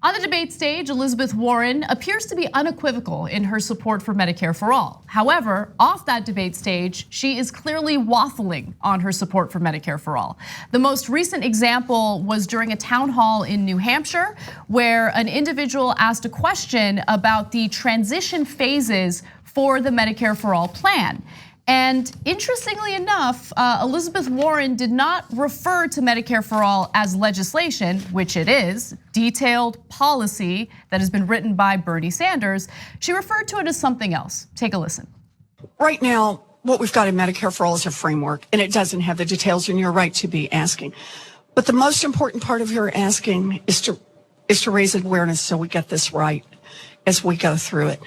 On the debate stage, Elizabeth Warren appears to be unequivocal in her support for Medicare for all. However, off that debate stage, she is clearly waffling on her support for Medicare for all. The most recent example was during a town hall in New Hampshire, where an individual asked a question about the transition phases for the Medicare for all plan. And interestingly enough, Elizabeth Warren did not refer to Medicare for all as legislation, which it is, detailed policy that has been written by Bernie Sanders. She referred to it as something else. Take a listen. Right now, what we've got in Medicare for all is a framework, and it doesn't have the details, and you're right to be asking. But the most important part of your asking is to raise awareness so we get this right as we go through it.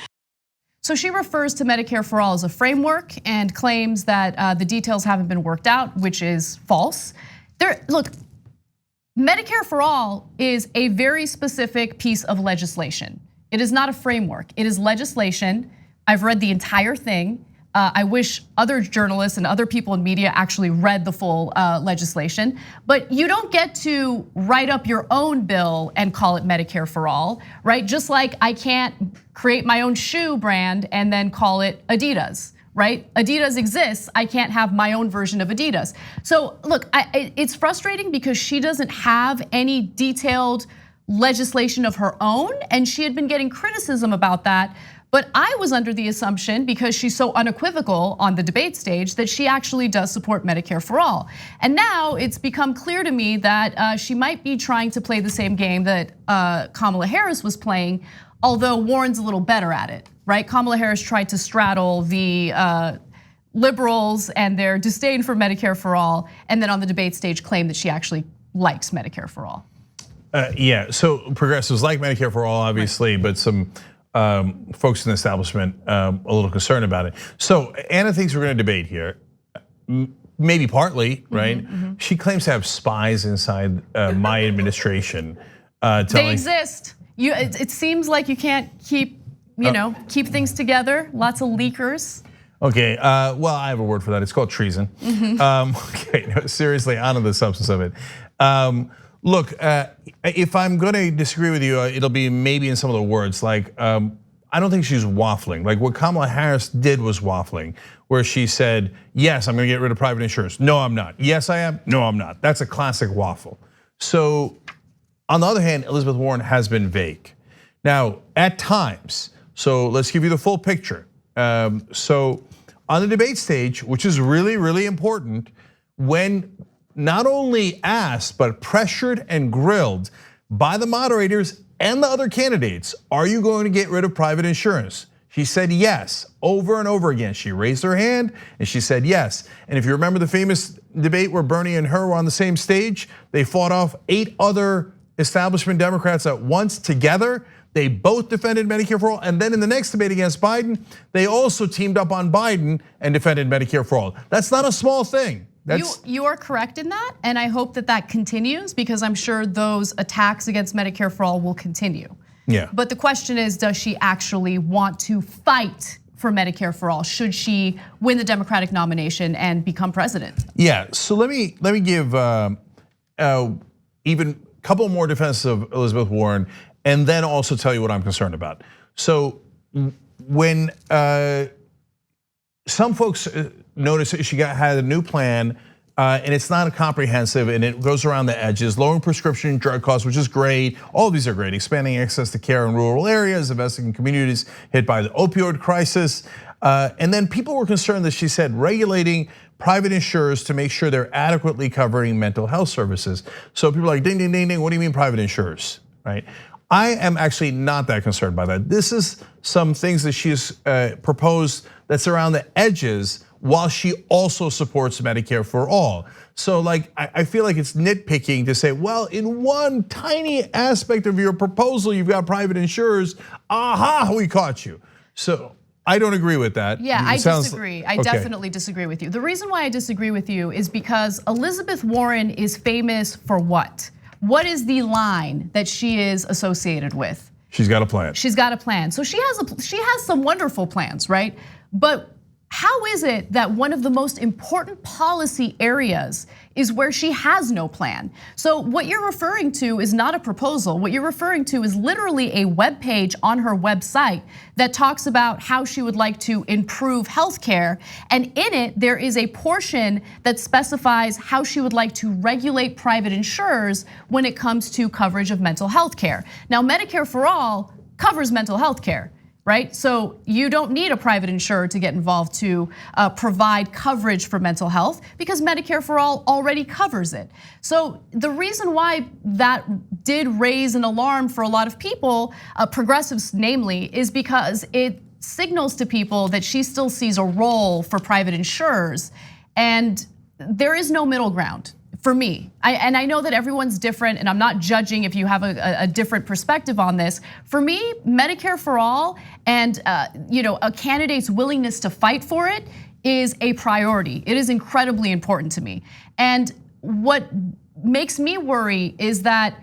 So she refers to Medicare for all as a framework and claims that the details haven't been worked out, which is false. Look, Medicare for all is a very specific piece of legislation. It is not a framework, it is legislation. I've read the entire thing. I wish other journalists and other people in media actually read the full legislation. But you don't get to write up your own bill and call it Medicare for all, right? Just like I can't create my own shoe brand and then call it Adidas, right? Adidas exists, I can't have my own version of Adidas. So look, it's frustrating because she doesn't have any detailed legislation of her own, and she had been getting criticism about that. But I was under the assumption, because she's so unequivocal on the debate stage, that she actually does support Medicare for all. And now it's become clear to me that she might be trying to play the same game that Kamala Harris was playing, although Warren's a little better at it, right? Kamala Harris tried to straddle the liberals and their disdain for Medicare for all, and then on the debate stage claimed that she actually likes Medicare for all. Yeah, so progressives like Medicare for all, obviously, right. But some folks in the establishment a little concerned about it. So Anna thinks we're going to debate here, maybe partly, right? She claims to have spies inside my administration. They exist. It seems like you can't keep, keep things together. Lots of leakers. Okay, well, I have a word for that. It's called treason. Okay, no, seriously, on to the substance of it. Look, if I'm gonna disagree with you, it'll be maybe in some of the words. Like, I don't think she's waffling. Like what Kamala Harris did was waffling, where she said, yes, I'm gonna get rid of private insurance. No, I'm not. Yes, I am. No, I'm not. That's a classic waffle. So on the other hand, Elizabeth Warren has been vague. Now, at times, so let's give you the full picture. So on the debate stage, which is really, really important, when not only asked, but pressured and grilled by the moderators and the other candidates, are you going to get rid of private insurance? She said yes, over and over again. She raised her hand and she said yes. And if you remember the famous debate where Bernie and her were on the same stage, they fought off 8 other establishment Democrats at once together. They both defended Medicare for all. And then in the next debate against Biden, they also teamed up on Biden and defended Medicare for all. That's not a small thing. You are correct in that, and I hope that that continues, because I'm sure those attacks against Medicare for all will continue. Yeah. But the question is, does she actually want to fight for Medicare for all? Should she win the Democratic nomination and become president? Yeah. So let me give even a couple more defenses of Elizabeth Warren, and then also tell you what I'm concerned about. So when some folks notice she had a new plan, and it's not a comprehensive, and it goes around the edges, lowering prescription drug costs, which is great. All of these are great. Expanding access to care in rural areas, investing in communities hit by the opioid crisis. And then people were concerned that she said regulating private insurers to make sure they're adequately covering mental health services. So people are like, ding, ding, ding, ding, what do you mean private insurers, right? I am actually not that concerned by that. This is some things that she's proposed that's around the edges, while she also supports Medicare for all. So like, I feel like it's nitpicking to say, well, in one tiny aspect of your proposal, you've got private insurers, aha, we caught you. So I don't agree with that. Yeah, I disagree. I definitely disagree with you. The reason why I disagree with you is because Elizabeth Warren is famous for what? What is the line that she is associated with? She's got a plan. She's got a plan. So she has some wonderful plans, right? But how is it that one of the most important policy areas is where she has no plan. So what you're referring to is not a proposal. What you're referring to is literally a web page on her website that talks about how she would like to improve healthcare. And in it, there is a portion that specifies how she would like to regulate private insurers when it comes to coverage of mental health care. Now, Medicare for All covers mental health care, right? So you don't need a private insurer to get involved to provide coverage for mental health because Medicare for All already covers it. So the reason why that did raise an alarm for a lot of people, progressives namely, is because it signals to people that she still sees a role for private insurers, and there is no middle ground. For me, and I know that everyone's different, and I'm not judging if you have a different perspective on this. For me, Medicare for All and a candidate's willingness to fight for it is a priority. It is incredibly important to me. And what makes me worry is that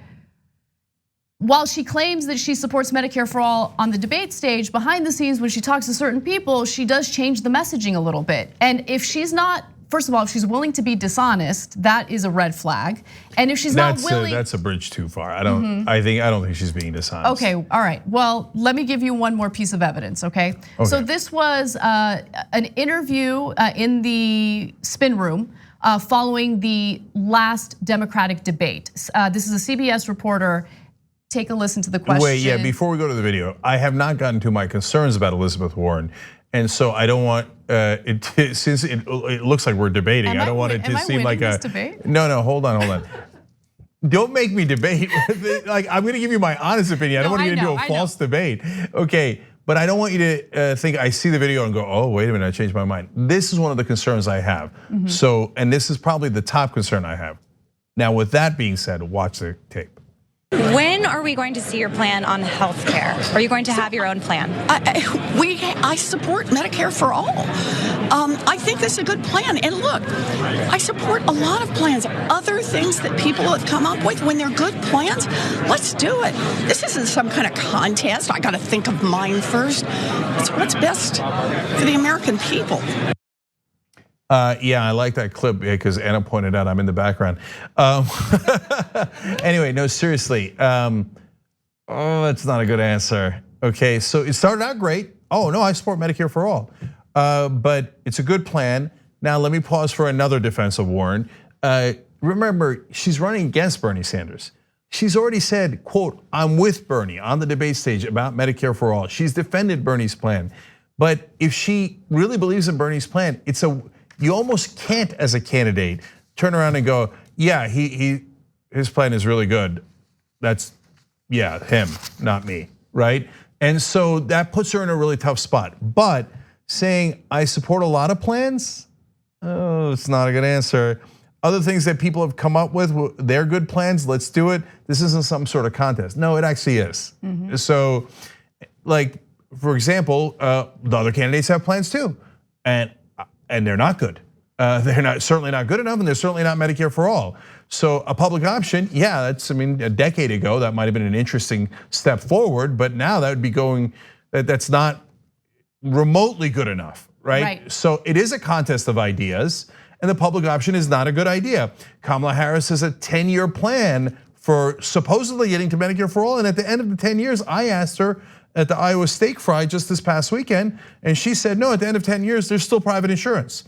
while she claims that she supports Medicare for All on the debate stage, behind the scenes when she talks to certain people, she does change the messaging a little bit. And if she's not, first of all, if she's willing to be dishonest, that is a red flag. And if she's not willing, that's a bridge too far. I don't think she's being dishonest. Okay, all right. Well, let me give you one more piece of evidence, okay? So this was an interview in the spin room following the last Democratic debate. This is a CBS reporter. Take a listen to the question. Wait, yeah, before we go to the video, I have not gotten to my concerns about Elizabeth Warren. And so I don't want since it looks like we're debating. I don't want it to seem like a debate? No, hold on. Don't make me debate. Like, I'm gonna give you my honest opinion. I don't want you to do a false debate. Okay, but I don't want you to think I see the video and go, oh, wait a minute, I changed my mind. This is one of the concerns I have. So, and this is probably the top concern I have. Now, with that being said, watch the tape. When are we going to see your plan on health care? Are you going to have your own plan? I support Medicare for All. I think this is a good plan. And look, I support a lot of plans. Other things that people have come up with, when they're good plans, let's do it. This isn't some kind of contest. I got to think of mine first. It's what's best for the American people. Yeah, I like that clip because Anna pointed out I'm in the background. Anyway, no, seriously. Oh, that's not a good answer. Okay, so it started out great. Oh no, I support Medicare for All, but it's a good plan. Now let me pause for another defense of Warren. Remember, she's running against Bernie Sanders. She's already said, quote, I'm with Bernie on the debate stage about Medicare for All. She's defended Bernie's plan. But if she really believes in Bernie's plan, you almost can't, as a candidate, turn around and go, yeah, his plan is really good. That's, yeah, him, not me, right? And so that puts her in a really tough spot. But saying I support a lot of plans, oh, it's not a good answer. Other things that people have come up with, they're good plans, let's do it. This isn't some sort of contest. No, it actually is. So, like, for example, the other candidates have plans too. And they're not good. They're certainly not good enough, and they're certainly not Medicare for All. So a public option, yeah, that's, I mean, a decade ago, that might have been an interesting step forward, but now that would be going, that's not remotely good enough, right? So it is a contest of ideas, and the public option is not a good idea. Kamala Harris has a 10-year plan for supposedly getting to Medicare for All, and at the end of the 10 years, I asked her at the Iowa Steak Fry just this past weekend, and she said, no, at the end of 10 years, there's still private insurance.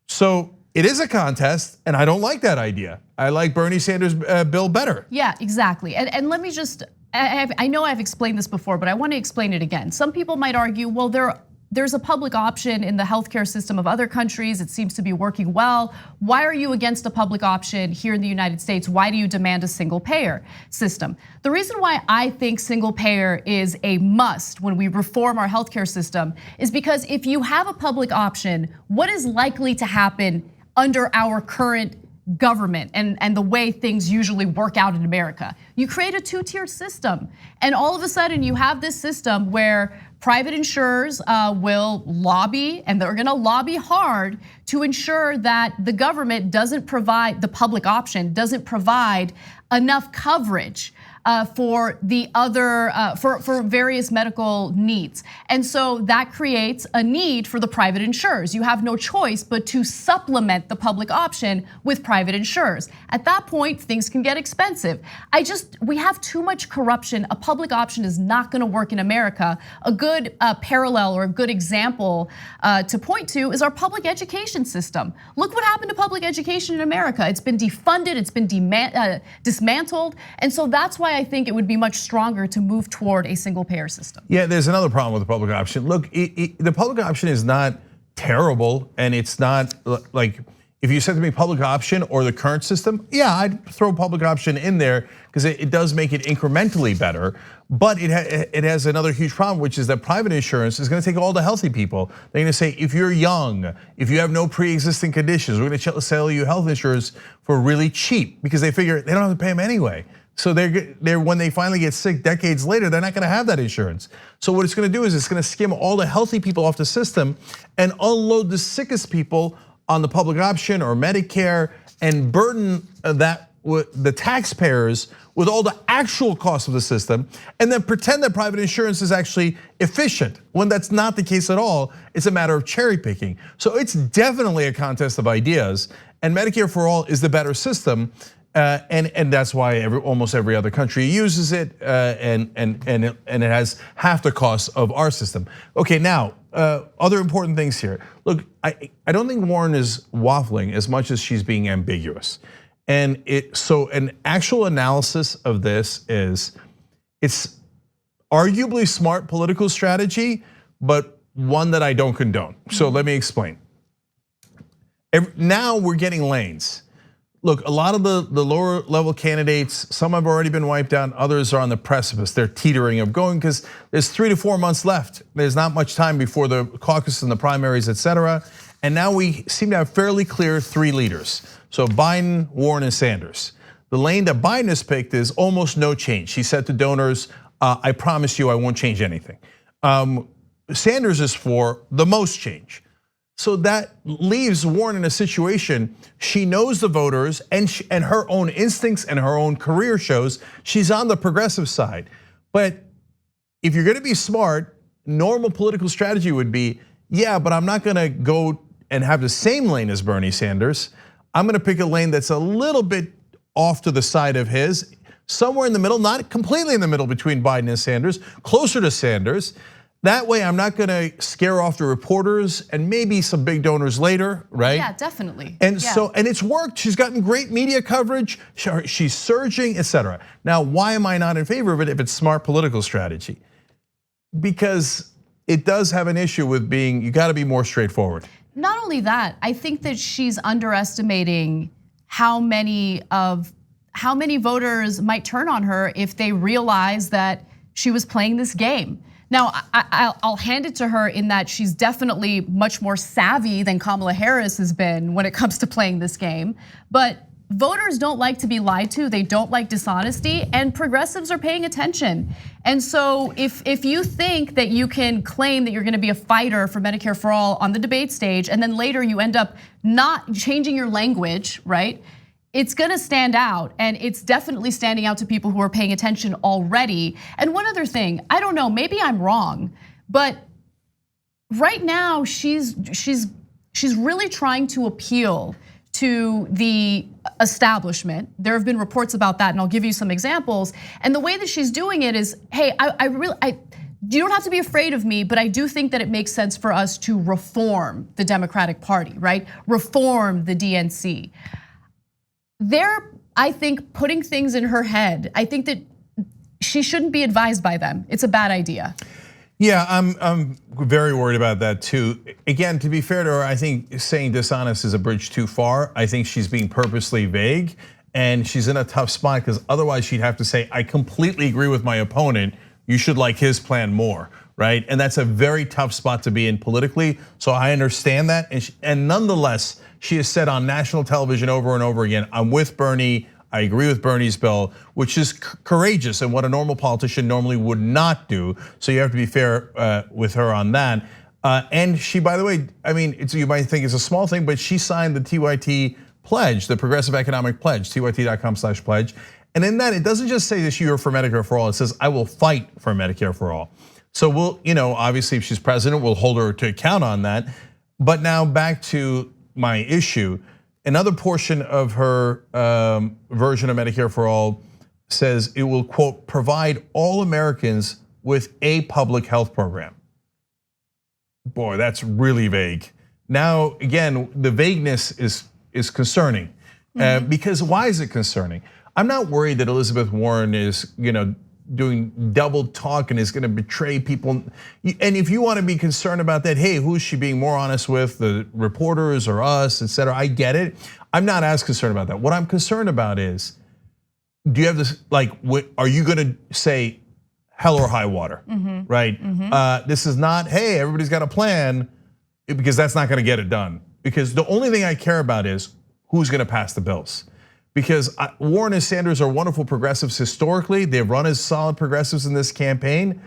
So it is a contest, and I don't like that idea. I like Bernie Sanders' bill better. Yeah, exactly. And let me just, I know I've explained this before, but I want to explain it again. Some people might argue, well, there's a public option in the healthcare system of other countries. It seems to be working well. Why are you against a public option here in the United States? Why do you demand a single payer system? The reason why I think single payer is a must when we reform our healthcare system is because if you have a public option, what is likely to happen under our current government and the way things usually work out in America? You create a two-tiered system, and all of a sudden you have this system where private insurers will lobby, and they're gonna lobby hard to ensure that the government doesn't provide, the public option doesn't provide enough coverage for the other for various medical needs. And so that creates a need for the private insurers. You have no choice but to supplement the public option with private insurers. At that point, things can get expensive. We have too much corruption. A public option is not gonna work in America. A good parallel or a good example to point to is our public education system. Look what happened to public education in America. It's been defunded, it's been dismantled. And so that's why I think it would be much stronger to move toward a single payer system. Yeah, there's another problem with the public option. Look, the public option is not terrible, and it's not like, if you said to me public option or the current system, yeah, I'd throw public option in there because it does make it incrementally better. But it has another huge problem, which is that private insurance is gonna take all the healthy people. They're gonna say, if you're young, if you have no pre-existing conditions, we're gonna sell you health insurance for really cheap, because they figure they don't have to pay them anyway. So they're when they finally get sick decades later, they're not gonna have that insurance. So what it's gonna do is it's gonna skim all the healthy people off the system and unload the sickest people on the public option or Medicare, and burden the taxpayers with all the actual costs of the system, and then pretend that private insurance is actually efficient, when that's not the case at all. It's a matter of cherry picking. So it's definitely a contest of ideas, and Medicare for All is the better system. And that's why almost every other country uses it, and it has half the cost of our system. Okay, now other important things here. Look, I don't think Warren is waffling as much as she's being ambiguous, and so an actual analysis of this is, it's arguably smart political strategy, but one that I don't condone. So let me explain. Now we're getting lanes. Look, a lot of the lower level candidates, some have already been wiped out, others are on the precipice. They're teetering of going because there's 3 to 4 months left. There's not much time before the caucus and the primaries, etc. And now we seem to have fairly clear 3 leaders. So Biden, Warren, and Sanders. The lane that Biden has picked is almost no change. He said to donors, I promise you I won't change anything. Sanders is for the most change. So that leaves Warren in a situation, she knows the voters, and her own instincts and her own career shows she's on the progressive side. But if you're gonna be smart, normal political strategy would be, yeah, but I'm not gonna go and have the same lane as Bernie Sanders. I'm gonna pick a lane that's a little bit off to the side of his, somewhere in the middle, not completely in the middle between Biden and Sanders, closer to Sanders. That way, I'm not gonna scare off the reporters and maybe some big donors later, right? Yeah, definitely. And it's worked. She's gotten great media coverage. She's surging, etc. Now, why am I not in favor of it if it's smart political strategy? Because it does have an issue with being, you gotta be more straightforward. Not only that, I think that she's underestimating how many voters might turn on her if they realize that she was playing this game. Now, I'll hand it to her in that she's definitely much more savvy than Kamala Harris has been when it comes to playing this game. But voters don't like to be lied to, they don't like dishonesty, and progressives are paying attention. And so if you think that you can claim that you're gonna be a fighter for Medicare for All on the debate stage, and then later you end up not changing your language, right? It's gonna stand out, and it's definitely standing out to people who are paying attention already. And one other thing, I don't know, maybe I'm wrong, but right now she's really trying to appeal to the establishment. There have been reports about that, and I'll give you some examples. And the way that she's doing it is, hey, you don't have to be afraid of me, but I do think that it makes sense for us to reform the Democratic Party, right? Reform the DNC. They're, I think, putting things in her head. I think that she shouldn't be advised by them. It's a bad idea. Yeah, I'm very worried about that too. Again, to be fair to her, I think saying dishonest is a bridge too far. I think she's being purposely vague, and she's in a tough spot because otherwise she'd have to say, I completely agree with my opponent, you should like his plan more, right? And that's a very tough spot to be in politically, so I understand that. And nonetheless, she has said on national television over and over again, I'm with Bernie, I agree with Bernie's bill, which is courageous and what a normal politician normally would not do. So you have to be fair with her on that. And she, by the way, I mean, you might think it's a small thing, but she signed the TYT pledge, the Progressive Economic Pledge, tyt.com/pledge. And in that, it doesn't just say this year for Medicare for all, it says I will fight for Medicare for all. So we'll, obviously if she's president, we'll hold her to account on that. But now back to my issue. Another portion of her version of Medicare for all says it will, quote, provide all Americans with a public health program. Boy, that's really vague. Now, again, the vagueness is concerning. Because why is it concerning? I'm not worried that Elizabeth Warren is, doing double talk and is going to betray people. And if you want to be concerned about that, hey, who's she being more honest with, the reporters or us, et cetera? I get it. I'm not as concerned about that. What I'm concerned about is, do you have this, are you going to say hell or high water, right? This is not, hey, everybody's got a plan, because that's not going to get it done. Because the only thing I care about is who's going to pass the bills. Because Warren and Sanders are wonderful progressives historically. They've run as solid progressives in this campaign,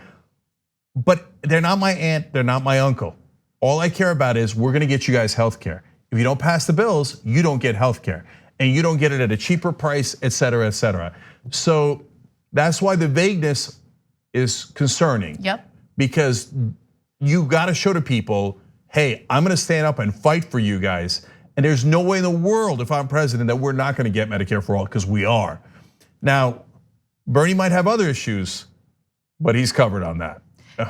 but they're not my aunt, they're not my uncle. All I care about is we're gonna get you guys health care. If you don't pass the bills, you don't get health care. And you don't get it at a cheaper price, et cetera, et cetera. So that's why the vagueness is concerning. Yep. Because you gotta show to people, hey, I'm gonna stand up and fight for you guys. And there's no way in the world, if I'm president, that we're not gonna get Medicare for all, because we are. Now, Bernie might have other issues, but he's covered on that.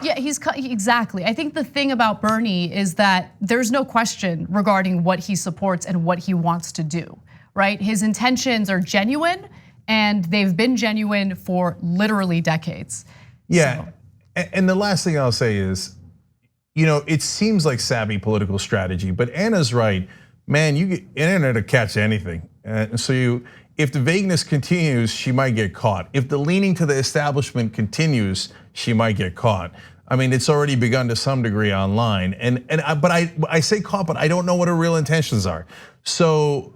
Yeah, exactly. I think the thing about Bernie is that there's no question regarding what he supports and what he wants to do, right? His intentions are genuine, and they've been genuine for literally decades. Yeah, and the last thing I'll say is, it seems like savvy political strategy, but Anna's right. Man, you get internet to catch anything. And so if the vagueness continues, she might get caught. If the leaning to the establishment continues, she might get caught. I mean, it's already begun to some degree online. But I say caught, but I don't know what her real intentions are. So,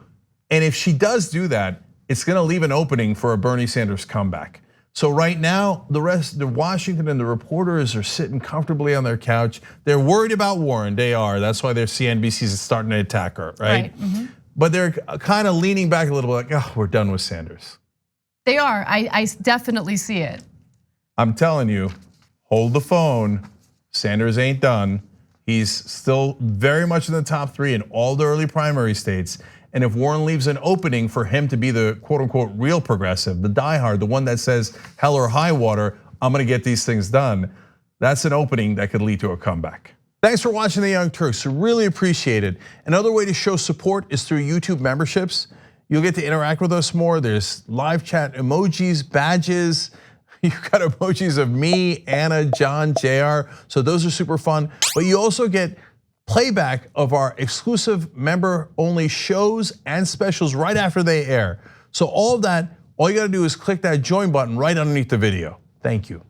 and if she does do that, it's gonna leave an opening for a Bernie Sanders comeback. So right now, the Washington and the reporters are sitting comfortably on their couch. They're worried about Warren, they are. That's why their CNBC is starting to attack her, right? But they're kind of leaning back a little bit like, oh, we're done with Sanders. They are, I definitely see it. I'm telling you, hold the phone. Sanders ain't done. He's still very much in the top 3 in all the early primary states. And if Warren leaves an opening for him to be the quote unquote real progressive, the diehard, the one that says hell or high water, I'm gonna get these things done, that's an opening that could lead to a comeback. Thanks for watching The Young Turks, really appreciate it. Another way to show support is through YouTube memberships. You'll get to interact with us more. There's live chat emojis, badges. You've got emojis of me, Anna, John, JR, so those are super fun. But you also get playback of our exclusive member-only shows and specials right after they air. So all of that, all you gotta do is click that join button right underneath the video. Thank you.